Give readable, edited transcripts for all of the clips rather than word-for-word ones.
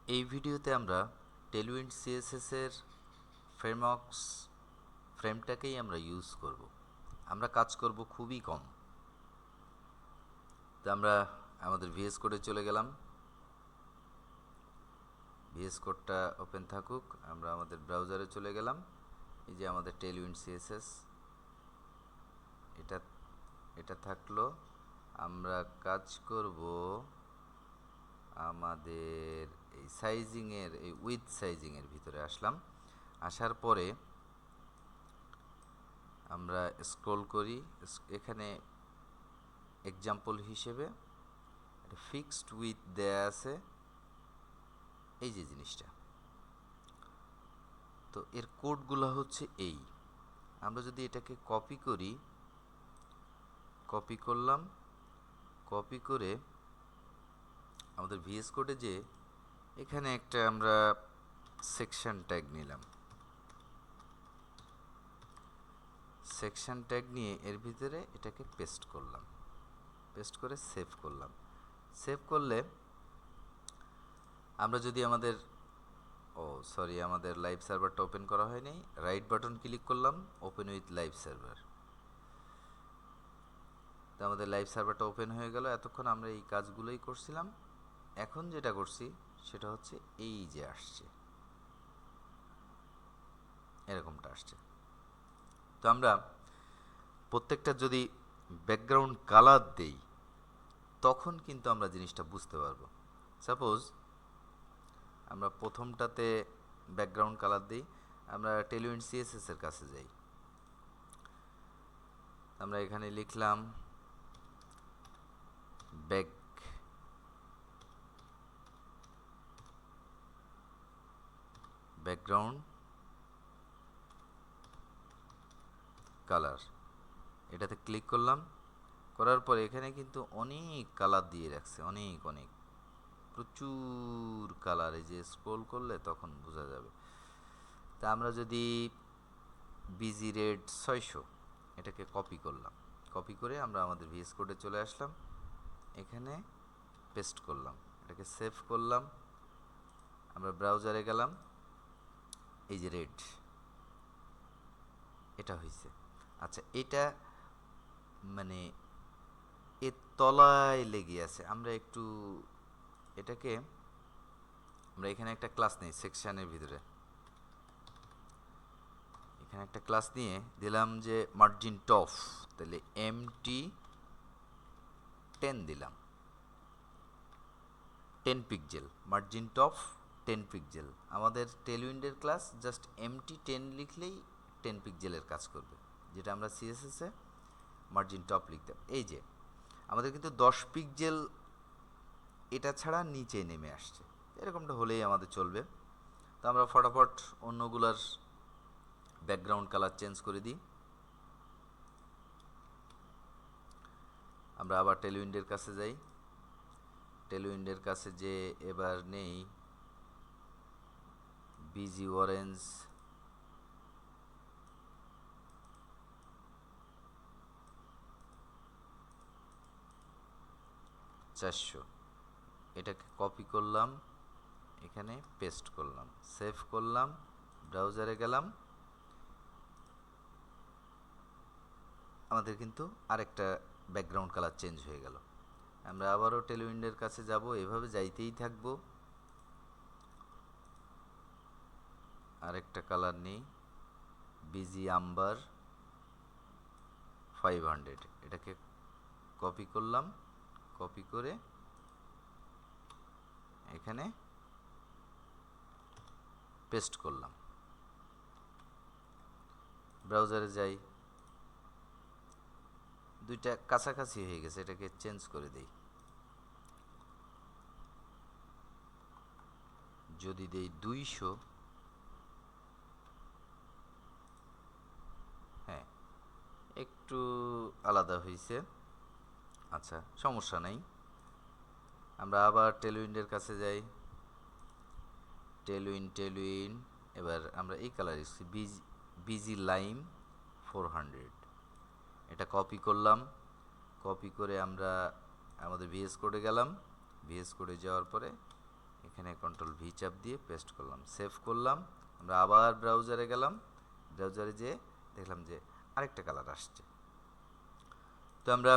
এই ভিডিওতে আমরা টেলউইন্ড সিএসএস এর ফ্রেমওয়ার্কস ফ্রেমটাকেই আমরা ইউজ করব। আমরা কাজ করব খুবই কম। তো আমরা আমাদের ভিএস কোডে চলে গেলাম। ভিএস কোডটা ওপেন থাকুক, আমরা আমাদের ব্রাউজারে চলে গেলাম। এই যে আমাদের টেলউইন্ড সিএসএস, এটা এটা থাকলো। আমরা কাজ করব আমাদের এই সাইজিংয়ের, এই উইথ সাইজিংয়ের ভিতরে আসলাম। আসার পরে আমরা স্ক্রল করি। এখানে এক্সাম্পল হিসেবে ফিক্সড উইথ দেয়া আছে, এই যে জিনিসটা। তো এর কোডগুলো হচ্ছে এই। আমরা যদি এটাকে কপি করি, কপি করলাম, কপি করে আমাদের ভিএস কোডে যে এখানে একটা আমরা সেকশন ট্যাগ নিলাম। সেকশন ট্যাগ নিয়ে এর ভিতরে এটাকে পেস্ট করলাম, পেস্ট করে সেভ করলাম। সেভ করলে আমরা যদি আমাদের আমাদের লাইভ সার্ভারটা ওপেন করা হয়নি, রাইট বাটন ক্লিক করলাম, ওপেন উইথ লাইভ সার্ভার। তো আমাদের লাইভ সার্ভারটা ওপেন হয়ে গেল। এতক্ষণ আমরা এই কাজগুলোই করছিলাম। এখন যেটা করছি সেটা হচ্ছে এই যে আসছে, এরকমটা আসছে। তো আমরা প্রত্যেকটা যদি ব্যাকগ্রাউন্ড কালার দেই, তখন কিন্তু আমরা জিনিসটা বুঝতে পারবো। সাপোজ আমরা প্রথমটাতে ব্যাকগ্রাউন্ড কালার দিই, আমরা টেলউইন্ড সিএসএস এর কাছে যাই। আমরা এখানে লিখলাম ব্যাকগ্রাউন্ড কালার, এটাতে ক্লিক করলাম। করার পরে এখানে কিন্তু অনেক কালার দিয়ে রাখছে, অনেক অনেক প্রচুর কালার। এই যে স্ক্রল করলে তখন বোঝা যাবে। তা আমরা যদি বিজি রেড 600 এটাকে কপি করলাম, কপি করে আমরা আমাদের ভিএস কোডে চলে আসলাম, এখানে পেস্ট করলাম, এটাকে সেভ করলাম। আমরা ব্রাউজারে গেলাম, এই যে রেড এটা হয়েছে। আচ্ছা, এটা মানে এর তলায় লেগে আছে। আমরা একটু এটাকে, আমরা এখানে একটা ক্লাস নেই সেকশনের ভিতরে, এখানে একটা ক্লাস নিয়ে দিলাম যে মার্জিন টপ, তাহলে এমটি 10 দিলাম, 10 পিক্সেল মার্জিন টপ 10 পিক্সেল। আমাদের টেলউইন্ডের ক্লাস জাস্ট এমটি 10 লিখলেই 10 পিক্সেলের কাজ করবে, যেটা আমরা সিএসএস এ মার্জিন টপ লিখতাম। এই যে আমাদের কিন্তু 10 পিক্সেল এটা ছাড়া নিচে নেমে আসছে, এরকমটা হলেই আমাদের চলবে। তো আমরা ফটাফট অন্যগুলার ব্যাকগ্রাউন্ড কালার চেঞ্জ করে দিই। আমরা আবার টেলউইন্ডের কাছে যাই। টেলউইন্ডের কাছে যে এবার নেই বিজি অরেঞ্জ 400, এটাকে কপি করলাম, এখানে পেস্ট করলাম, সেভ করলাম, ব্রাউজারে গেলাম। আমাদের কিন্তু আরেকটা ব্যাকগ্রাউন্ড কালার চেঞ্জ হয়ে গেল। আমরা আবারও টেলউইন্ডের কাছে যাব, এভাবে যাইতেই থাকবো। আরেকটা কালার নেই বিজি আম্বার 500, এটাকে কপি করলাম, কপি করে এখানে পেস্ট করলাম। ব্রাউজারে যাই, দুইটা কাছাকাছি হয়ে গেছে, এটাকে চেঞ্জ করে দেই। যদি দেই 200, হ্যাঁ একটু আলাদা হয়েছে। আচ্ছা, সমস্যা নাই। আমরা আবার টেলউইন্ডের কাছে যাই। টেলউইন এবার আমরা এই কালার এসেছি বিজি লাইম 400, এটা কপি করলাম, কপি করে আমরা আমাদের ভিএস কোডে গেলাম। ভিএস কোডে যাওয়ার পরে এখানে কন্ট্রোল ভি চাপ দিয়ে পেস্ট করলাম, সেভ করলাম। আমরা আবার ব্রাউজারে গেলাম, ব্রাউজারে যেয়ে দেখলাম যে আরেকটা কালার আসছে। তো আমরা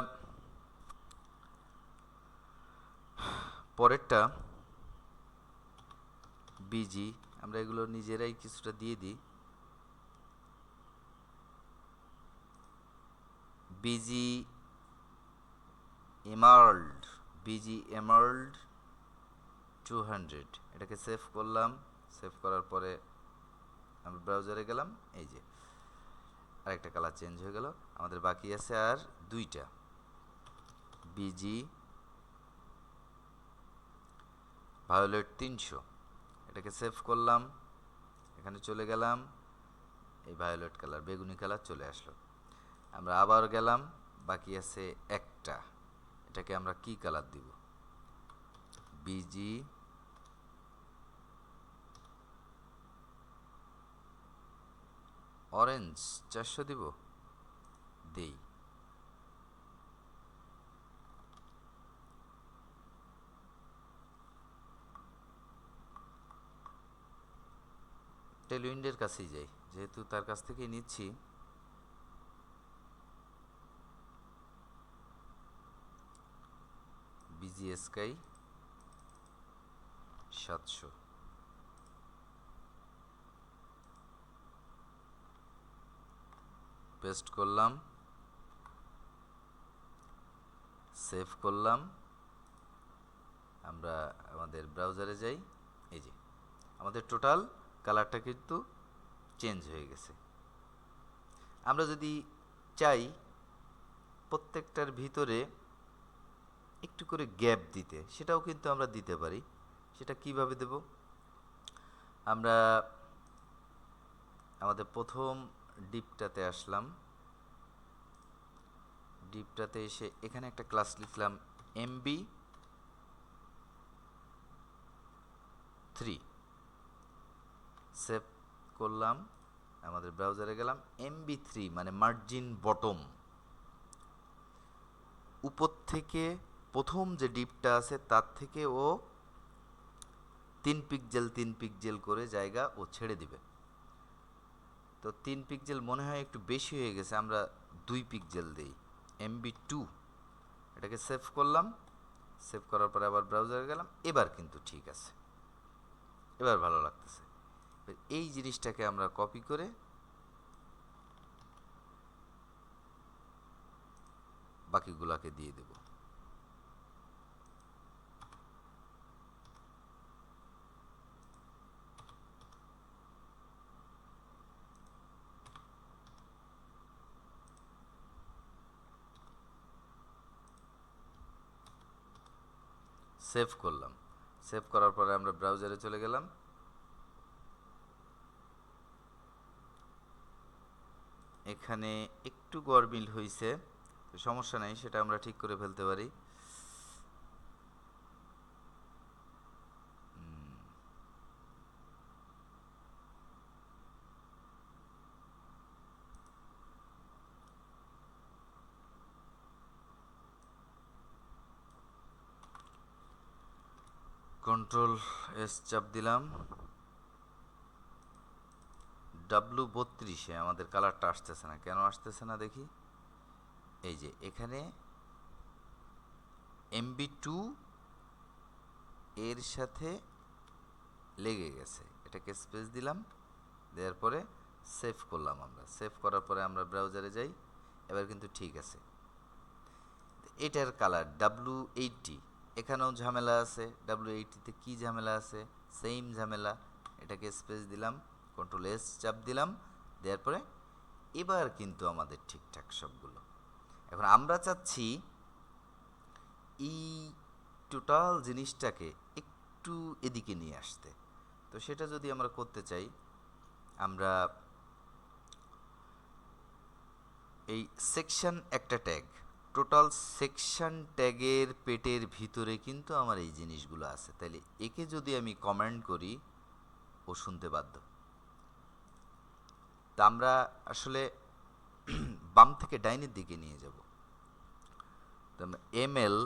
পরেরটা বিজি, আমরা এগুলো নিজেরাই কিছুটা দিয়ে দিই। বিজি এমার্ল্ড, বিজি এমার্ল্ড 200, এটাকে সেভ করলাম। সেভ করার পরে আমরা ব্রাউজারে গেলাম, এই যে আরেকটা কালার চেঞ্জ হয়ে গেল। আমাদের বাকি আছে আর দুইটা, বিজি ভায়োলেট 300, এটাকে সেভ করলাম। এখানে চলে গেলাম, এই ভায়োলেট কালার, বেগুনি কালার চলে আসলো। আমরা আবার গেলাম, বাকি আছে একটা, এটাকে আমরা কি কালার দিব? বিজি অরেঞ্জ 400 দিব, দেই। টেলউইন্ডের কাছেই যাই, যেহেতু তার কাছ থেকেই নিচ্ছি। বিজি স্কাই 700, পেস্ট করলাম, সেভ করলাম। আমরা আমাদের ব্রাউজারে যাই, এই যে আমাদের টোটাল কালারটা কিন্তু চেঞ্জ হয়ে গেছে। আমরা যদি চাই প্রত্যেকটার ভিতরে একটু করে গ্যাপ দিতে, সেটাও কিন্তু আমরা দিতে পারি। সেটা কিভাবে দেব? আমরা আমাদের প্রথম ডিপটাতে আসলাম, ডিপটাতে এসে এখানে একটা ক্লাস লিখলাম MB3, সেভ করলাম। আমাদের ব্রাউজারে গেলাম, MB3 মানে মার্জিন বটম, উপর থেকে প্রথম যে ডিপটা আছে তার থেকে ও 3 পিক্সেল 3 পিক্সেল করে জায়গা ও ছেড়ে দিবে। তো 3 পিক্সেল মনে হয় একটু বেশি হয়ে গেছে, আমরা 2 পিক্সেল দেই, MB2। এটাকে সেভ করলাম। সেভ করার পরে আবার ব্রাউজারে গেলাম, এবার কিন্তু ঠিক আছে, এবার ভালো লাগতেছে। এই জিনিসটাকে আমরা কপি করে বাকিগুলাকে দিয়ে দেব। সেভ করলাম। সেভ করার পরে আমরা ব্রাউজারে চলে গেলাম, এখানে একটু গরমিল হয়েছে, সমস্যা নাই, সেটা আমরা ঠিক করে ফেলতে পারি। কন্ট্রোল এস চাপ দিলাম, W32 আমাদের কালারটা আসতেছে না, কেন আসতেছে না দেখি। এই যে এখানে MB2 এর সাথে লেগে গেছে, এটাকে স্পেস দিলাম, দেওয়ার পরে সেভ করলাম। আমরা সেভ করার পরে আমরা ব্রাউজারে যাই, এবার কিন্তু ঠিক আছে। এটার কালার W80, এখানেও ঝামেলা আছে। W80তে কি ঝামেলা আছে? সেম ঝামেলা। এটাকে স্পেস দিলাম, কন্ট্রোল এস চাপ দিলাম, দেওয়ার পরে এবার কিন্তু আমাদের ঠিকঠাক সবগুলো। এখন আমরা চাচ্ছি এই টোটাল জিনিসটাকে একটু এদিকে নিয়ে আসতে। তো সেটা যদি আমরা করতে চাই, আমরা এই সেকশন একটা ট্যাগ, টোটাল সেকশন ট্যাগের পেটের ভিতরে কিন্তু আমার এই জিনিসগুলো আছে, তাহলে একে যদি আমি কমেন্ট করি ও শুনতে বাধ্য। তা আমরা আসলে বাম থেকে ডাইনের দিকে নিয়ে যাব। তো আমরা ML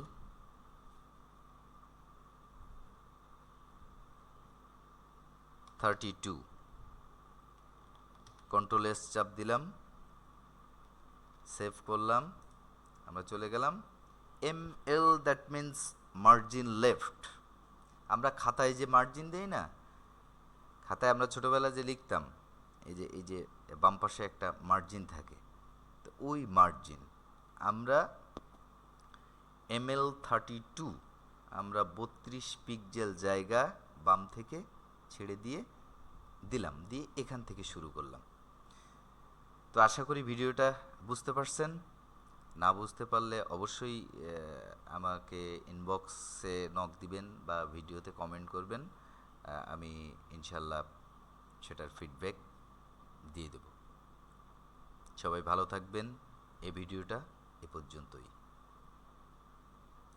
32, কন্ট্রোল এস চাপ দিলাম, সেভ করলাম, আমরা চলে গেলাম ML, that means margin left. আমরা খাতায় যে মার্জিন দেই না, খাতায় আমরা ছোটোবেলা যে লিখতাম, এই যে বাম পাশে একটা মার্জিন থাকে, তো ওই মার্জিন আমরা ML32 আমরা 32 পিক্সেল জায়গা বাম থেকে ছেড়ে দিয়ে দিলাম, দিয়ে এখান থেকে শুরু করলাম। তো আশা করি ভিডিওটা বুঝতে পারছেন। না বুঝতে পারলে অবশ্যই আমাকে ইনবক্সে নক দিবেন বা ভিডিওতে কমেন্ট করবেন, আমি ইনশাল্লাহ সেটার ফিডব্যাক দিয়ে দেব। সবাই ভালো থাকবেন। এই ভিডিওটা এ পর্যন্তই।